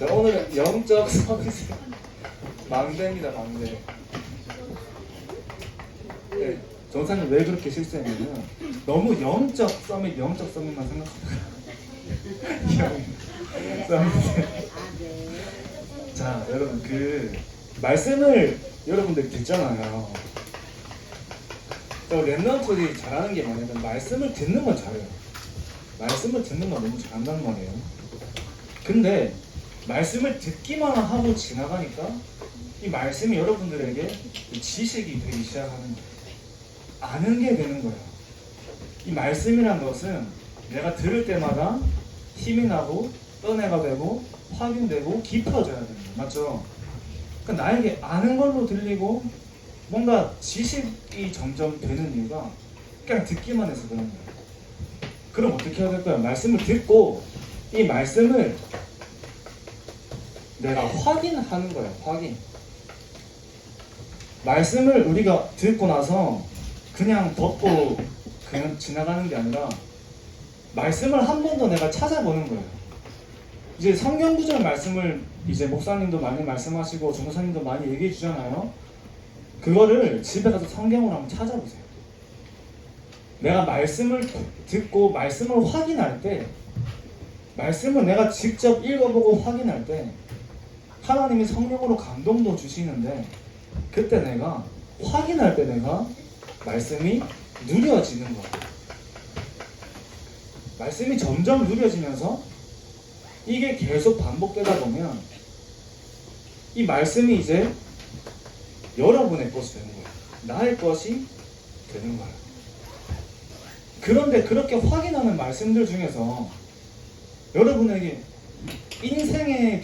자, 오늘은 영적 서비스 망대입니다. 망대. 네, 전사님 왜 그렇게 실수했냐면 너무 영적 서밋만 생각합니다. 자, 여러분 그 말씀을 여러분들 듣잖아요. 랩런트들이 잘하는 게 뭐냐면 말씀을 듣는 건 잘해요. 말씀을 듣는 건 너무 잘한단 말이에요. 근데 말씀을 듣기만 하고 지나가니까 이 말씀이 여러분들에게 지식이 되기 시작하는 거예요. 아는 게 되는 거예요. 이 말씀이란 것은 내가 들을 때마다 힘이 나고 떠내가 되고 확인되고 깊어져야 됩니다. 맞죠? 그러니까 나에게 아는 걸로 들리고 뭔가 지식이 점점 되는 이유가 그냥 듣기만 해서 그런 거예요. 그럼 어떻게 해야 될까요? 말씀을 듣고 이 말씀을 내가 확인하는 거예요. 확인. 말씀을 우리가 듣고 나서 그냥 덮고 그냥 지나가는 게 아니라 말씀을 한 번 더 내가 찾아보는 거예요. 이제 성경 구절 말씀을 이제 목사님도 많이 말씀하시고 전도사님도 많이 얘기해 주잖아요. 그거를 집에 가서 성경으로 한번 찾아보세요. 내가 말씀을 듣고 말씀을 확인할 때, 말씀을 내가 직접 읽어보고 확인할 때 하나님이 성령으로 감동도 주시는데, 그때 내가 확인할 때 내가 말씀이 누려지는 거예요. 말씀이 점점 누려지면서 이게 계속 반복되다 보면 이 말씀이 이제 여러분의 것이 되는 거예요. 나의 것이 되는 거예요. 그런데 그렇게 확인하는 말씀들 중에서 여러분에게 인생이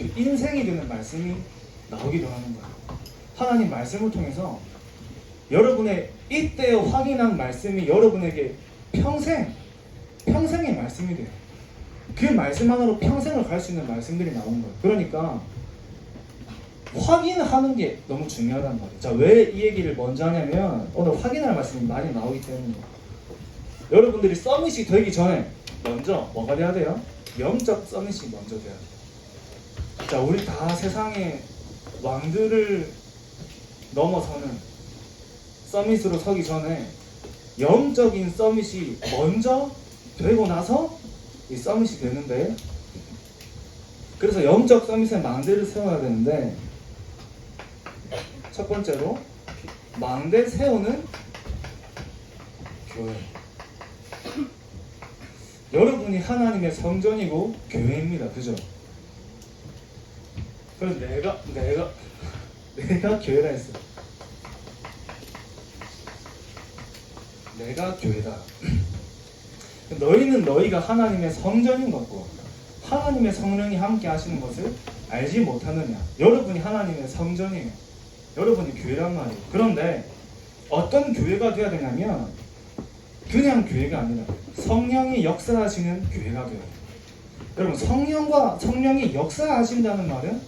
되는 말씀이 나오기도 하는 거예요. 하나님 말씀을 통해서 여러분의 이때 확인한 말씀이 여러분에게 평생의 말씀이 돼요. 그 말씀 하나로 평생을 갈 수 있는 말씀들이 나오는 거예요. 그러니까 확인하는 게 너무 중요하단 말이에요. 자, 왜 이 얘기를 먼저 하냐면 오늘 확인할 말씀이 많이 나오기 때문이에요. 여러분들이 서밋이 되기 전에 먼저 뭐가 돼야 돼요? 영적 서밋이 먼저 돼야 돼요. 자, 우리 다 세상의 왕들을 넘어서는 서밋으로 서기 전에 영적인 서밋이 먼저 되고 나서 이 서밋이 되는데, 그래서 영적 서밋의 망대를 세워야 되는데, 첫 번째로 망대 세우는 교회. 여러분이 하나님의 성전이고 교회입니다. 그죠? 그래서 내가 교회라 했어. 내가 교회다. 너희는 너희가 하나님의 성전인 것고 하나님의 성령이 함께 하시는 것을 알지 못하느냐. 여러분이 하나님의 성전이에요. 여러분이 교회란 말이에요. 그런데 어떤 교회가 돼야 되냐면 그냥 교회가 아니라 성령이 역사하시는 교회가 돼요. 여러분, 성령이 역사하신다는 말은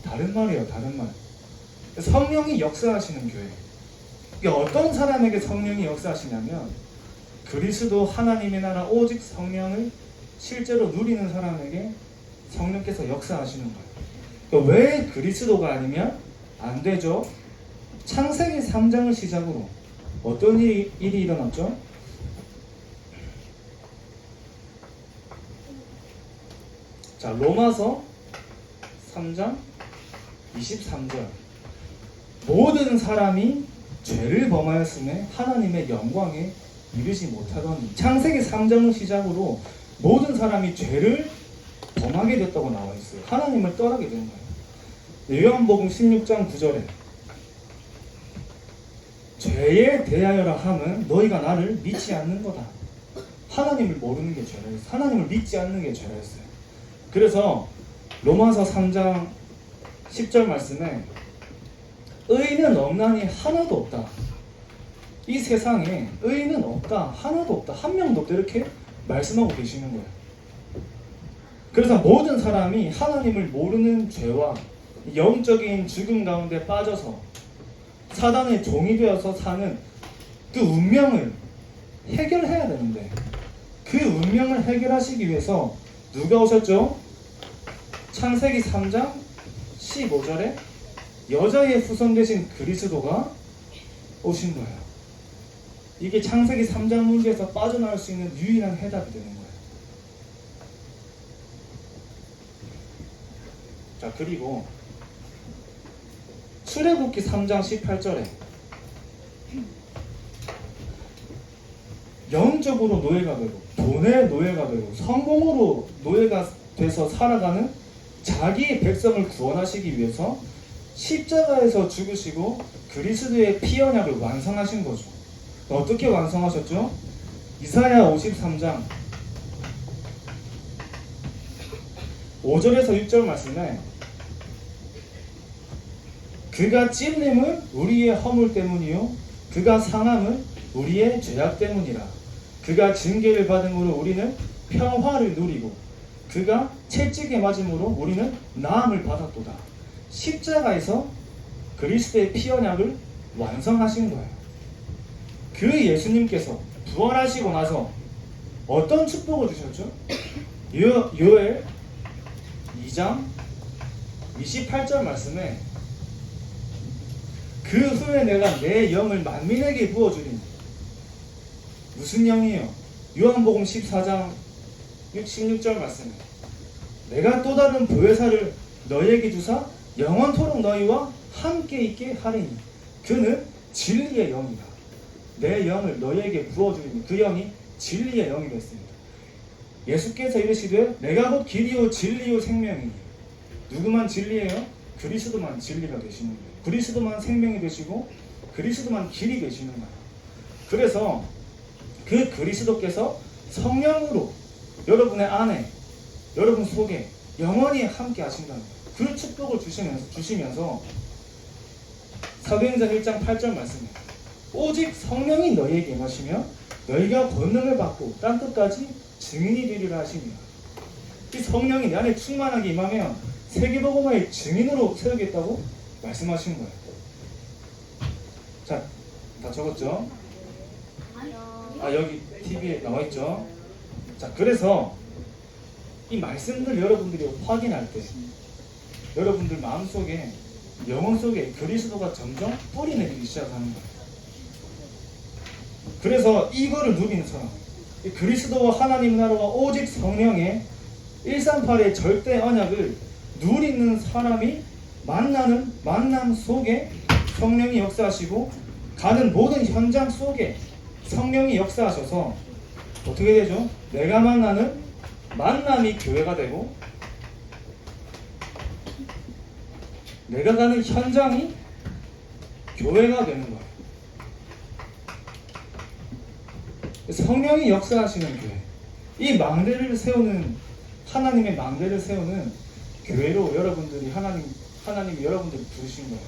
다른 말이에요. 다른 말. 성령이 역사하시는 교회. 이게 어떤 사람에게 성령이 역사하시냐면 그리스도 하나님의 나라 오직 성령을 실제로 누리는 사람에게 성령께서 역사하시는 거예요. 왜 그리스도가 아니면 안 되죠? 창세기 3장을 시작으로 어떤 일이 일어났죠? 자, 로마서 3장 23절. 모든 사람이 죄를 범하였음에 하나님의 영광에 이르지 못하더니. 창세기 3장을 시작으로 모든 사람이 죄를 범하게 됐다고 나와 있어요. 하나님을 떠나게 된 거예요. 요한복음 16장 9절에 죄에 대하여라 함은 너희가 나를 믿지 않는 거다. 하나님을 모르는 게 죄라 했어요. 하나님을 믿지 않는 게 죄라 했어요. 그래서 로마서 3장 10절 말씀에 의인은 없나니 하나도 없다. 이 세상에 의인은 없다. 하나도 없다. 한 명도 없다. 이렇게 말씀하고 계시는 거예요. 그래서 모든 사람이 하나님을 모르는 죄와 영적인 죽음 가운데 빠져서 사단의 종이 되어서 사는 그 운명을 해결해야 되는데, 그 운명을 해결하시기 위해서 누가 오셨죠? 창세기 3장 15절에 여자의 후손 되신 그리스도가 오신 거예요. 이게 창세기 3장 문제에서 빠져나올 수 있는 유일한 해답이 되는 거예요. 자, 그리고 출애굽기 3장 18절에 영적으로 노예가 되고 돈의 노예가 되고 성공으로 노예가 돼서 살아가는 자기의 백성을 구원하시기 위해서 십자가에서 죽으시고 그리스도의 피 언약을 완성하신 거죠. 어떻게 완성하셨죠? 이사야 53장 5절에서 6절 말씀에 그가 찔림은 우리의 허물 때문이요 그가 상함은 우리의 죄악 때문이라. 그가 징계를 받음으로 우리는 평화를 누리고 그가 채찍에 맞음으로 우리는 나음을 받았도다. 십자가에서 그리스도의 피 언약을 완성하신 거예요. 그 예수님께서 부활하시고 나서 어떤 축복을 주셨죠? 요엘 2장 28절 말씀에 그 후에 내가 내 영을 만민에게 부어주리니. 무슨 영이에요? 요한복음 14장 16절 말씀에 내가 또 다른 보혜사를 너희에게 주사 영원토록 너희와 함께 있게 하리니 그는 진리의 영이다. 내 영을 너희에게 부어주리니 그 영이 진리의 영이 됐습니다. 예수께서 이르시되 내가 곧 길이요 진리요 생명이니. 누구만 진리예요? 그리스도만 진리가 되시는 거예요. 그리스도만 생명이 되시고 그리스도만 길이 되시는 거예요. 그래서 그 그리스도께서 성령으로 여러분의 안에 여러분 속에 영원히 함께 하신다는 거예요. 그 축복을 주시면서 사도행전 1장 8절 말씀에 오직 성령이 너희에게 임하시며 너희가 권능을 받고 땅끝까지 증인이 되리라 하시니라. 이 성령이 내 안에 충만하게 임하면 세계복음화의 증인으로 세우겠다고 말씀하신 거예요. 자, 다 적었죠? 여기 TV에 나와있죠? 자, 그래서 이 말씀들 여러분들이 확인할 때 여러분들 마음속에 영혼 속에 그리스도가 점점 뿌리 내리기 시작하는 거예요. 그래서 이거를 누리는 사람, 그리스도와 하나님 나라와 오직 성령의 138의 절대 언약을 누리는 사람이 만나는 만남 속에 성령이 역사하시고 가는 모든 현장 속에 성령이 역사하셔서 어떻게 되죠? 내가 만나는 만남이 교회가 되고 내가 가는 현장이 교회가 되는 거예요. 성령이 역사하시는 교회, 이 망대를 세우는 하나님의 망대를 세우는 교회로 여러분들이 하나님이 여러분들을 부르신 거예요.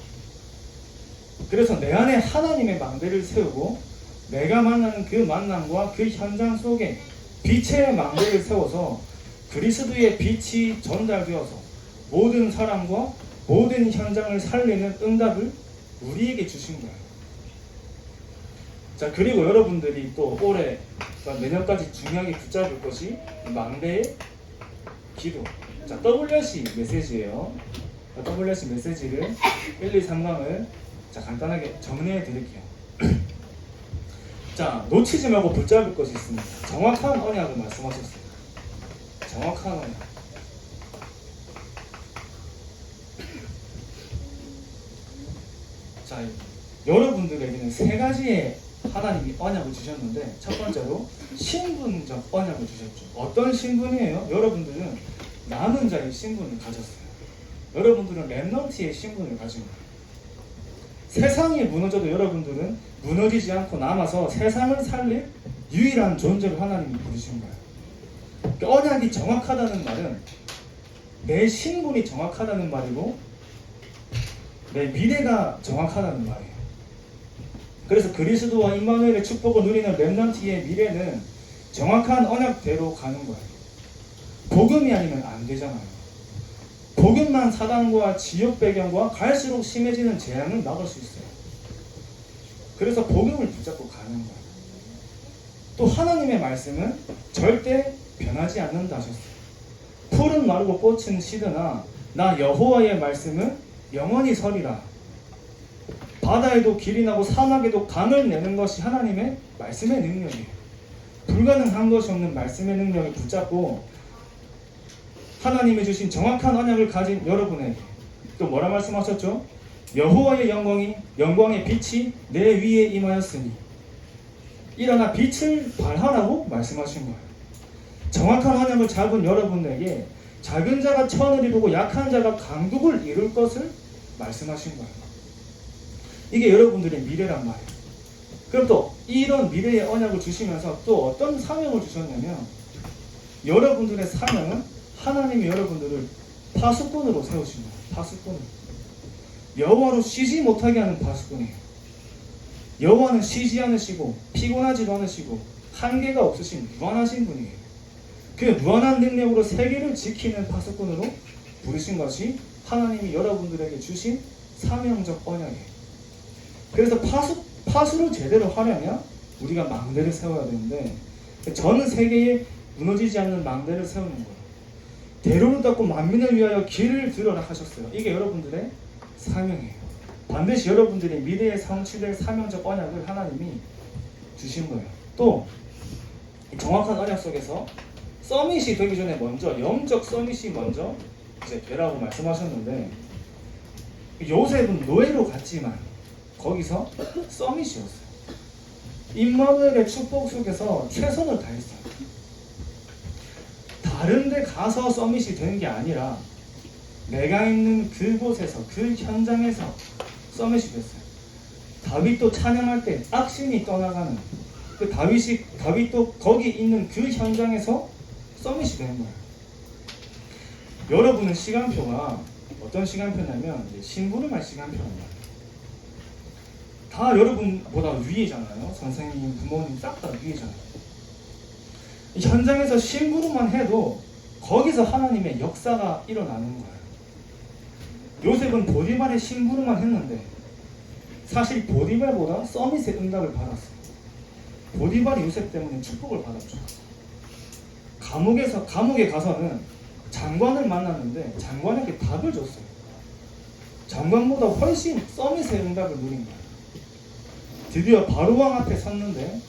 그래서 내 안에 하나님의 망대를 세우고 내가 만나는 그 만남과 그 현장 속에 빛의 망대를 세워서 그리스도의 빛이 전달되어서 모든 사람과 모든 현장을 살리는 응답을 우리에게 주신 거예요. 자, 그리고 여러분들이 또 올해 내년까지 중요하게 붙잡을 것이 망대의 기도. 자, WRC 메시지예요. WRC 메시지를 1, 2, 3강을 간단하게 정리해 드릴게요. 자, 놓치지 말고 붙잡을 것이 있습니다. 정확한 언약을 말씀하셨습니다. 정확한 언약. 자, 여러분들에게는 세 가지의 하나님이 언약을 주셨는데 첫 번째로 신분적 언약을 주셨죠. 어떤 신분이에요? 여러분들은 남은 자의 신분을 가졌어요. 여러분들은 렘넌트의 신분을 가진 거예요. 세상이 무너져도 여러분들은 무너지지 않고 남아서 세상을 살릴 유일한 존재로 하나님이 부르신 거예요. 그러니까 언약이 정확하다는 말은 내 신분이 정확하다는 말이고 내 미래가 정확하다는 말이에요. 그래서 그리스도와 임마누엘의 축복을 누리는 렘넌트의 미래는 정확한 언약대로 가는 거예요. 복음이 아니면 안 되잖아요. 복음만 사단과 지옥 배경과 갈수록 심해지는 재앙을 막을 수 있어요. 그래서 복음을 붙잡고 가는 거예요. 또 하나님의 말씀은 절대 변하지 않는다 하셨어요. 풀은 마르고 꽃은 시드나 나 여호와의 말씀은 영원히 서리라. 바다에도 길이 나고 사막에도 강을 내는 것이 하나님의 말씀의 능력이에요. 불가능한 것이 없는 말씀의 능력을 붙잡고 하나님이 주신 정확한 언약을 가진 여러분에게 또 뭐라 말씀하셨죠? 여호와의 영광의 빛이 내 위에 임하였으니 일어나 빛을 발하라고 말씀하신 거예요. 정확한 언약을 잡은 여러분에게 작은 자가 천을 이루고 약한 자가 강국을 이룰 것을 말씀하신 거예요. 이게 여러분들의 미래란 말이에요. 그럼 또 이런 미래의 언약을 주시면서 또 어떤 사명을 주셨냐면 여러분들의 사명은 하나님이 여러분들을 파수꾼으로 세우신 거예요. 파수꾼으로. 여호와로 쉬지 못하게 하는 파수꾼이에요. 여호와는 쉬지 않으시고 피곤하지도 않으시고 한계가 없으신 무한하신 분이에요. 그 무한한 능력으로 세계를 지키는 파수꾼으로 부르신 것이 하나님이 여러분들에게 주신 사명적 언약이에요. 그래서 파수를 제대로 하려면 우리가 망대를 세워야 되는데 전 세계에 무너지지 않는 망대를 세우는 거예요. 대로를 닦고 만민을 위하여 길을 들어라 하셨어요. 이게 여러분들의 사명이에요. 반드시 여러분들이 미래에 성취될 사명적 언약을 하나님이 주신 거예요. 또 정확한 언약 속에서 서밋이 되기 전에 먼저 영적 서밋이 먼저 이제 되라고 말씀하셨는데 요셉은 노예로 갔지만 거기서 서밋이었어요. 임마누엘의 축복 속에서 최선을 다했어요. 다른 데 가서 서밋이 되는 게 아니라 내가 있는 그곳에서 그 현장에서 서밋이 됐어요. 다윗도 찬양할 때 악신이 떠나가는 그 다윗도 거기 있는 그 현장에서 서밋이 되는 거예요. 여러분은 시간표가 어떤 시간표냐면 심부름할 시간표입니다. 다 여러분보다 위에잖아요. 선생님, 부모님 싹 다 위에잖아요. 현장에서 심부름만 해도 거기서 하나님의 역사가 일어나는 거예요. 요셉은 보디발의 심부름만 했는데 사실 보디발보다 서밋의 응답을 받았어요. 보디발이 요셉 때문에 축복을 받았죠. 감옥에 가서는 장관을 만났는데 장관에게 답을 줬어요. 장관보다 훨씬 서밋의 응답을 누린 거예요. 드디어 바로왕 앞에 섰는데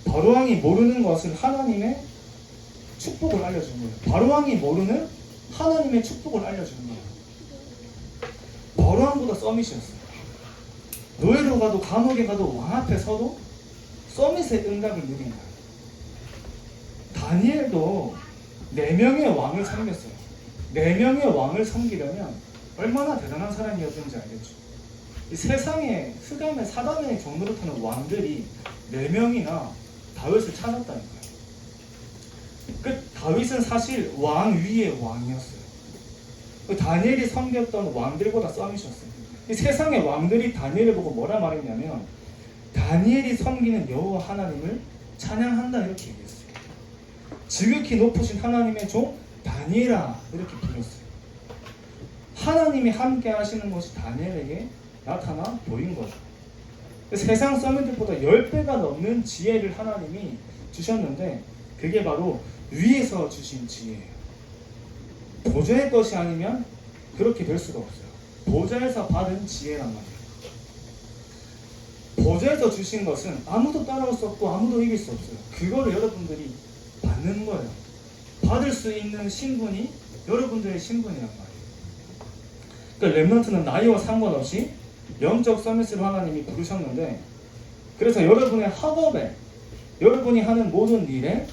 바로왕이 모르는 것은 하나님의 축복을 알려준 거예요. 바로왕이 모르는 하나님의 축복을 알려준 거예요. 바로왕보다 서밋이었어요. 노예로 가도 감옥에 가도 왕 앞에 서도 서밋의 응답을 누린 거예요. 다니엘도 4명의 왕을 섬겼어요. 4명의 왕을 섬기려면 얼마나 대단한 사람이었는지 알겠죠. 이 세상에 흑암의 사단의 경로를 타는 왕들이 4명이나 다윗을 찾았다니까요. 그 다윗은 사실 왕 위의 왕이었어요. 그 다니엘이 섬겼던 왕들보다 서밋이었어요. 이 세상의 왕들이 다니엘을 보고 뭐라 말했냐면 다니엘이 섬기는 여호와 하나님을 찬양한다 이렇게 얘기했어요. 지극히 높으신 하나님의 종 다니엘아 이렇게 불렀어요. 하나님이 함께 하시는 것이 다니엘에게 나타나 보인 거죠. 세상 서밋들보다 10배가 넘는 지혜를 하나님이 주셨는데 그게 바로 위에서 주신 지혜예요. 보좌의 것이 아니면 그렇게 될 수가 없어요. 보좌에서 받은 지혜란 말이에요. 보좌에서 주신 것은 아무도 따라올 수 없고 아무도 이길 수 없어요. 그거를 여러분들이 받는 거예요. 받을 수 있는 신분이 여러분들의 신분이란 말이에요. 그러니까 렘넌트는 나이와 상관없이 영적 서밋으로 하나님이 부르셨는데 그래서 여러분의 학업에 여러분이 하는 모든 일에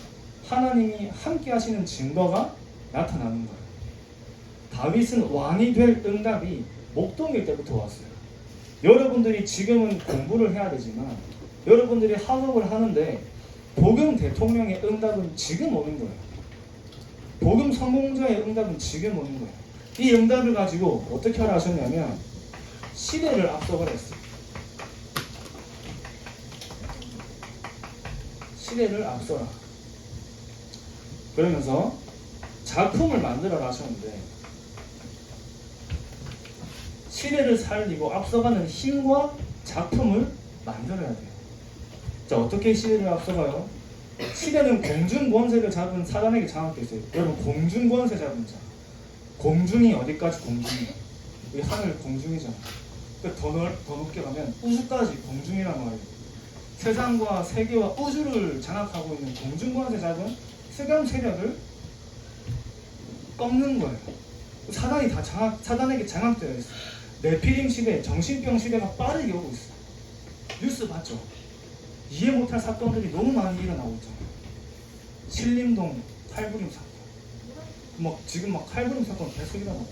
하나님이 함께 하시는 증거가 나타나는 거예요. 다윗은 왕이 될 응답이 목동일 때부터 왔어요. 여러분들이 지금은 공부를 해야 되지만 여러분들이 학업을 하는데 복음 대통령의 응답은 지금 오는 거예요. 복음 성공자의 응답은 지금 오는 거예요. 이 응답을 가지고 어떻게 하라 하셨냐면 시대를 앞서가라 했어요. 시대를 앞서라. 그러면서 작품을 만들어라 하셨는데 시대를 살리고 앞서가는 힘과 작품을 만들어야 돼요. 자, 어떻게 시대를 앞서가요? 시대는 공중권세를 잡은 사단에게 장악되어 있어요. 여러분 공중권세 잡은 자. 공중이 어디까지 공중이야? 이 하늘 공중이잖아. 그러니까 더 높게 가면 우주까지 공중이란 말이에요. 세상과 세계와 우주를 장악하고 있는 공중권세 잡은 세상 세력을 꺾는 거예요. 사단이 다 사단에게 장악되어 있어. 네피림 시대, 정신병 시대가 빠르게 오고 있어. 뉴스 봤죠? 이해 못할 사건들이 너무 많이 일어나고 있잖아요. 신림동 칼부림 사건. 지금 칼부림 사건 계속 일어나고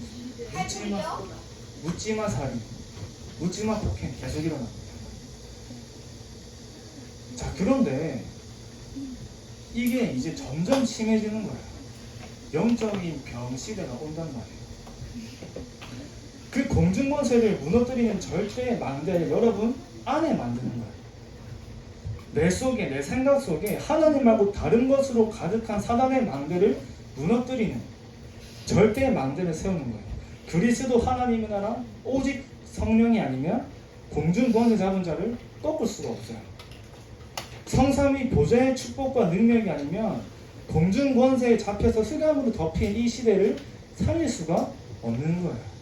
있어요. 묻지마 살인, 묻지마 폭행 계속 일어나고 있어요. 자, 그런데 이게 이제 점점 심해지는 거예요. 영적인 병 시대가 온단 말이에요. 그 공중권세를 무너뜨리는 절대의 망대를 여러분 안에 만드는 거예요. 내 속에, 내 생각 속에 하나님하고 다른 것으로 가득한 사단의 망대를 무너뜨리는 절대의 망대를 세우는 거예요. 그리스도 하나님의 나라 오직 성령이 아니면 공중권세 잡은 자를 꺾을 수가 없어요. 성삼위 보좌의 축복과 능력이 아니면 공중권세에 잡혀서 흑암으로 덮인 이 시대를 살릴 수가 없는 거예요.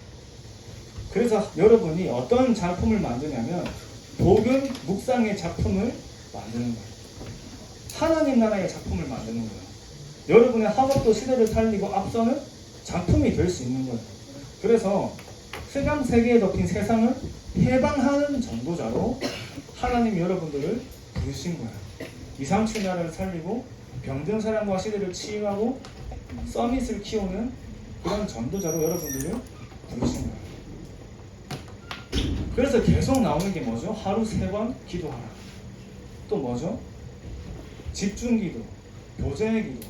그래서 여러분이 어떤 작품을 만드냐면 복음 묵상의 작품을 만드는 거예요. 하나님 나라의 작품을 만드는 거예요. 여러분의 학업도 시대를 살리고 앞서는 작품이 될 수 있는 거예요. 그래서 흑암 세계에 덮인 세상을 해방하는 전도자로 하나님 여러분들을 부르신 거예요. 237 나라를 살리고 병든 사람과 시대를 치유하고 서밋을 키우는 그런 전도자로 여러분들을 부르신 거예요. 그래서 계속 나오는 게 뭐죠? 하루 3번 기도하라. 또 뭐죠? 집중기도, 교제의 기도,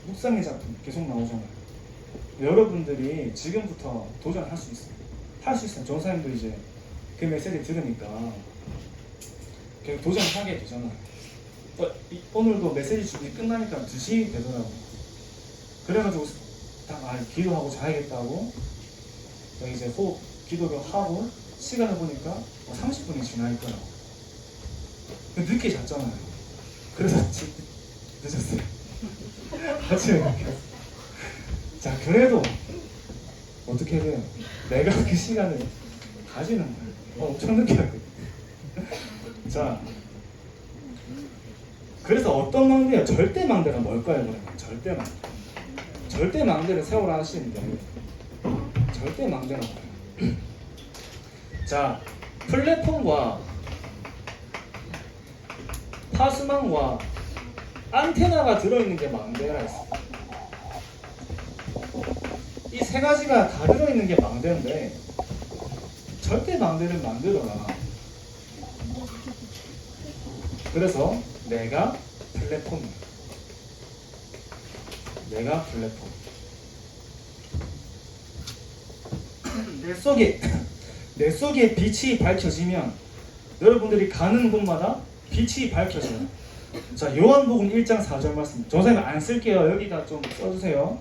묵상의 작품 계속 나오잖아요. 여러분들이 지금부터 도전할 수 있어요. 할 수 있어요. 전사님도 이제 그 메시지 들으니까 계속 도전하게 되잖아요. 오늘도 메시지 준비 끝나니까 2시 되더라고요. 그래가지고 기도하고 자야겠다고 이제 호흡 기도를 하고 시간을 보니까 30분이 지나 있더라고요. 늦게 잤잖아요. 그래서 늦었어요. 아침에 늦게. 자, 그래도 어떻게 해요? 내가 그 시간을 가지는 거예요. 엄청 늦게 하거든요. 자, 그래서 어떤 망대예요? 절대 망대가 뭘까요? 그러면 절대 망대. 절대 망대를 세우라 하시는데 절대 망대가 뭐예요? 자, 플랫폼과 파수망과 안테나가 들어있는 게 망대라 했어요. 이 3가지가 다 들어있는 게 망대인데 절대 망대를 만들어라. 그래서 내가 플랫폼이야. 내가 플랫폼. 내 속에 빛이 밝혀지면 여러분들이 가는 곳마다 빛이 밝혀져요. 자, 요한복음 1장 4절 말씀. 선생님 안 쓸게요. 여기다 좀 써주세요.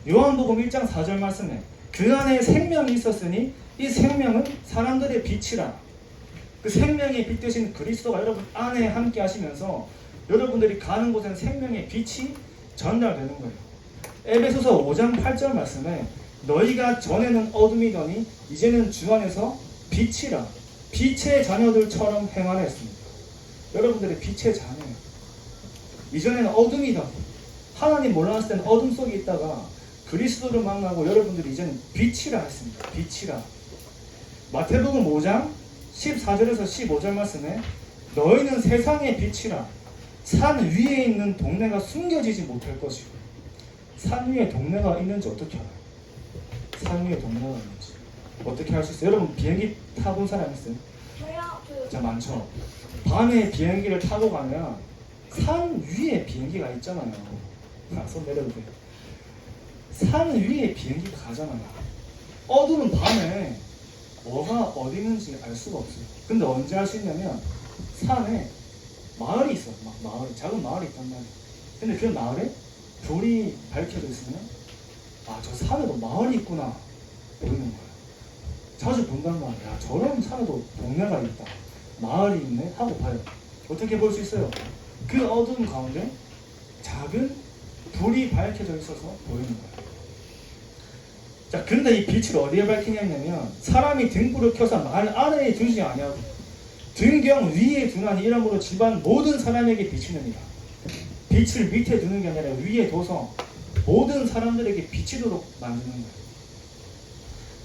요한복음 1장 4절 말씀에 그 안에 생명이 있었으니 이 생명은 사람들의 빛이라. 그 생명의 빛 되신 그리스도가 여러분 안에 함께 하시면서 여러분들이 가는 곳에는 생명의 빛이 전달되는 거예요. 에베소서 5장 8절 말씀에 너희가 전에는 어둠이더니 이제는 주 안에서 빛이라. 빛의 자녀들처럼 행하라 했습니다. 여러분들의 빛의 자녀예요. 이전에는 어둠이더니 하나님 몰랐을 때는 어둠 속에 있다가 그리스도를 만나고 여러분들이 이제는 빛이라 했습니다. 빛이라. 마태복음 5장 14절에서 15절 말씀에 너희는 세상의 빛이라. 산 위에 있는 동네가 숨겨지지 못할 것이고. 산 위에 동네가 있는지 어떻게 알아요? 산 위에 동네가 있는지 어떻게 알 수 있어요? 여러분 비행기 타본 사람 있어요? 저요. 자, 많죠. 밤에 비행기를 타고 가면 산 위에 비행기가 있잖아요. 손 내려도 돼요. 산 위에 비행기가 가잖아요. 어두운 밤에 뭐가 어디 있는지 알 수가 없어요. 근데 언제 알 수 있냐면 산에 마을이 있어요. 마을, 작은 마을이 있단 말이에요. 근데 그 마을에 불이 밝혀져 있으면 저 산에도 마을이 있구나 보이는 거예요. 자주 본단 말이야. 저런 산에도 동네가 있다, 마을이 있네 하고 봐요. 어떻게 볼 수 있어요? 그 어두운 가운데 작은 불이 밝혀져 있어서 보이는 거예요. 자, 근데 이 빛을 어디에 밝히냐면 사람이 등불을 켜서 말 아래에 두지 아니하고 등경 위에 두나니 이러므로 집안 모든 사람에게 비치느니라. 빛을 밑에 두는 게 아니라 위에 둬서 모든 사람들에게 비치도록 만드는 거예요.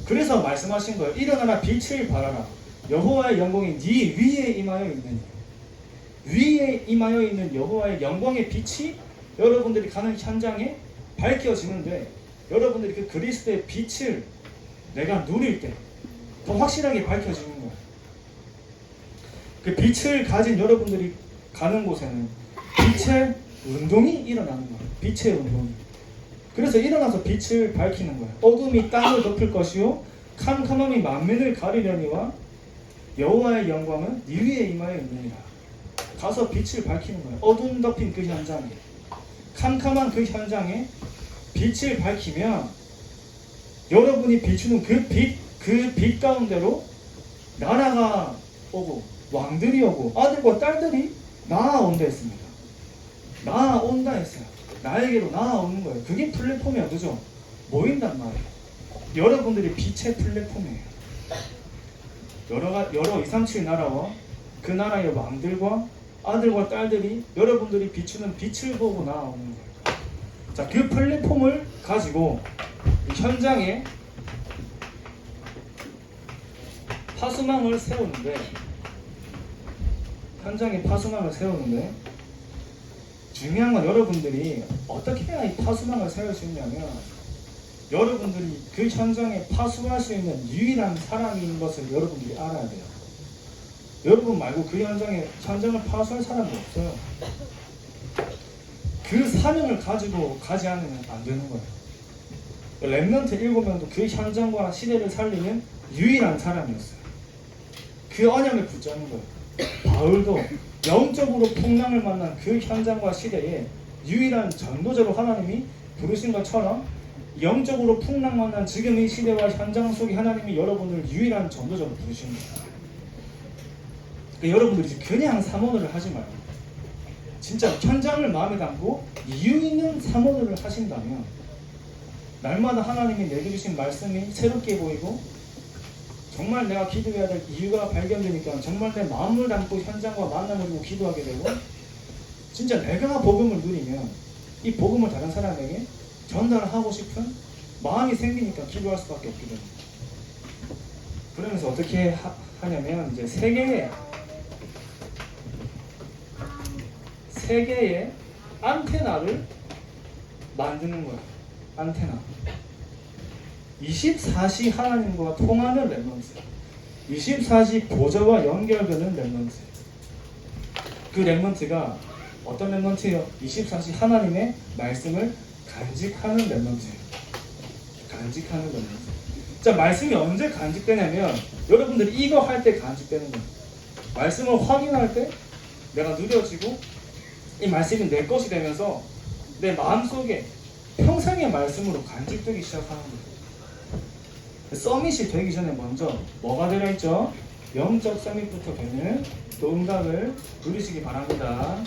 그래서 말씀하신 거예요. 일어나라 빛을 발하라. 여호와의 영광이 네 위에 임하여 있느니. 위에 임하여 있는 여호와의 영광의 빛이 여러분들이 가는 현장에 밝혀지는데 여러분들이 그 그리스도의 빛을 내가 누릴 때 더 확실하게 밝혀지는 거예요. 그 빛을 가진 여러분들이 가는 곳에는 빛의 운동이 일어나는 거예요. 빛의 운동이. 그래서 일어나서 빛을 밝히는 거예요. 어둠이 땅을 덮을 것이요 캄캄함이 만민을 가리려니와 여호와의 영광은 네 위에 임하여 있느니라. 가서 빛을 밝히는 거예요. 어둠 덮인 그 현장에, 캄캄한 그 현장에 빛을 밝히면 여러분이 비추는 그 빛 가운데로 나라가 오고 왕들이 오고 아들과 딸들이 나아온다 했습니다. 나아온다 했어요. 나에게로 나아오는 거예요. 그게 플랫폼이야, 그죠? 모인단 말이에요. 여러분들이 빛의 플랫폼이에요. 여러 237 나라와 그 나라의 왕들과 아들과 딸들이 여러분들이 비추는 빛을 보고 나아오는 거예요. 자, 그 플랫폼을 가지고 현장에 파수망을 세우는데 중요한 건 여러분들이 어떻게 해야 이 파수망을 세울 수 있냐면 여러분들이 그 현장에 파수할 수 있는 유일한 사람인 것을 여러분들이 알아야 돼요. 여러분 말고 그 현장을 파수할 사람이 없어요. 그 사명을 가지고 가지 않으면 안 되는 거예요. 렘넌트 7명도 그 현장과 시대를 살리는 유일한 사람이었어요. 그 언약을 붙잡는 거예요. 바울도 영적으로 풍랑을 만난 그 현장과 시대에 유일한 전도자로 하나님이 부르신 것처럼 영적으로 풍랑 만난 지금 이 시대와 현장 속에 하나님이 여러분을 유일한 전도자로 부르신 거예요. 그러니까 여러분들이 그냥 사모를 하지 말고 진짜 현장을 마음에 담고 이유 있는 사모를 하신다면 날마다 하나님이 내게 주신 말씀이 새롭게 보이고 정말 내가 기도해야 될 이유가 발견되니까 정말 내 마음을 담고 현장과 만남을 두고 기도하게 되고 진짜 내가 복음을 누리면 이 복음을 다른 사람에게 전달하고 싶은 마음이 생기니까 기도할 수밖에 없게 됩니다. 그러면서 어떻게 하냐면 이제 세 개의 안테나를 만드는 거예요. 안테나. 24시 하나님과 통하는 렘넌트, 24시 보좌와 연결되는 렘넌트. 그 렘넌트가 어떤 렘넌트예요? 24시 하나님의 말씀을 간직하는 렘넌트예요. 간직하는 렘넌트. 자, 말씀이 언제 간직되냐면 여러분들이 이거 할 때 간직되는 거예요. 말씀을 확인할 때 내가 누려지고 이 말씀이 내 것이 되면서 내 마음속에 평생의 말씀으로 간직되기 시작하는 거예요. 서밋이 되기 전에 먼저 뭐가 들어있죠? 영적 서밋부터 되는 또 응답을 누리시기 바랍니다.